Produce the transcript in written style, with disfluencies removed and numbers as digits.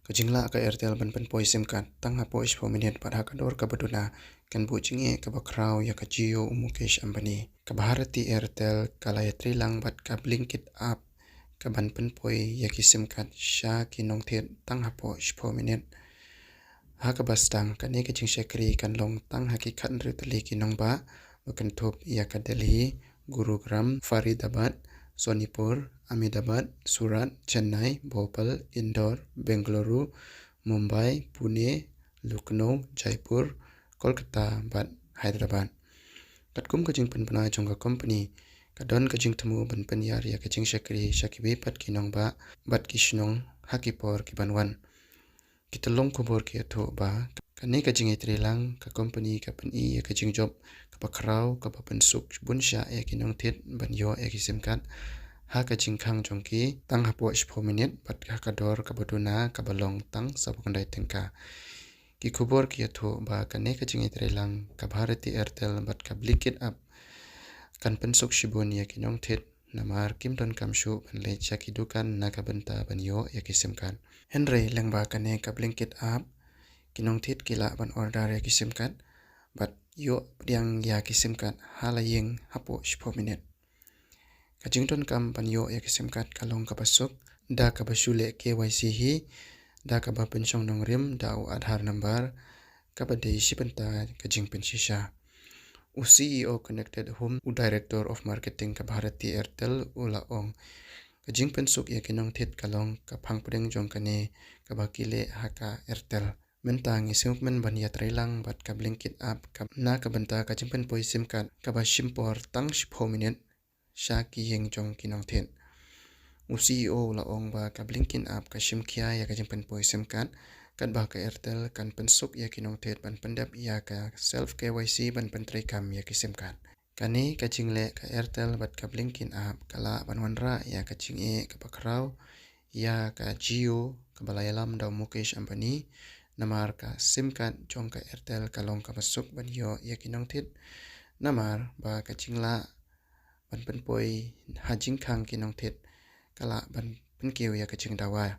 Kajingla ka Airtel ban pen poi SIM card tang ha po ispo minit pat ha kador ka baduna kan bu jinge ka bakraw ya ka Jio Mukesh Ambani ka Bharati Airtel kala yatri lang bat ka Blinkit app ka ban pen poi ya ki SIM card sha ki nong thet tang ha po ispo minit ha ka bastang ka ne ka jing shekri kan long tang ha ki khan ri tali ki nong ba kan thop ya ka Delhi Gurugram Faridabad Sonipur, Ahmedabad, Surat, Chennai, Bhopal, Indore, Bengaluru, Mumbai, Pune, Lucknow, Jaipur, Kolkata, bat Hyderabad. Katkum kajing penpena jongga company kadon kajing temu ban penyar ya kajing syakri syakibi pat kinong ba bat kishnong hakipor kibanwan. Kita long kubur ki atho ba kani kajing itrilang ka company ka peni ya kajing job ka pakraw ka papensuk bunsha ya kinong tet ban yo ya kisim kat ha kajing khang jongki tang hapo ispo minit bat ka kador ka baduna ka balong tang sabukandai tengka ki kubur ki atho ba kani kajing itrilang ka Bharati Airtel bat ka Blinkit app kan pensuk shibun ya kinong tet namar kimton kamshu ban le chaki dukan na ka benta ban yo ya kisim kat Henry lengba kane ka Blinkit app kinong tit kila ban order ya kisim kat bat yo yang ya kisim kat halaying hapo ispo minit kajington kam ban yo ya kisim kat kalong ka basuk da ka basule KYC hi da ka ba pension nong rim da u Aadhaar number ka ba dei sipenta kajing pensisha u CEO connected home u Director of Marketing ka Bharati Airtel ula ong kajing pensuk ya kinong tit kalong ka phangpudeng jong kane ka bakile haka Airtel mentang isuk men ban ya trailang bat ka Blinkit app ka na ka benta ka jingpen poi SIM card ka ba shimpor tang shipho minute sha ki yeng jong kinong tit u CEO la ong ba ka Blinkit app ka shimkhia ya ka jingpen poi SIM card kat ba ka Airtel kan pensuk ya kinong tit ban pendap ya ka self KYC ban pentrai kam ya ki SIM card kani ka jingle ka Airtel bat ka Blinkit app kala banwanra ya ka jinge ka bakraw ya ka Jio ka balayalam da Mukesh Ambani namar ka SIM card jong ka Airtel kalong ka basuk ban yo ya kinong tit namar ba ka jingla ban penpoi hajing khang kinong tit kala ban penkiu ya ka jing dawa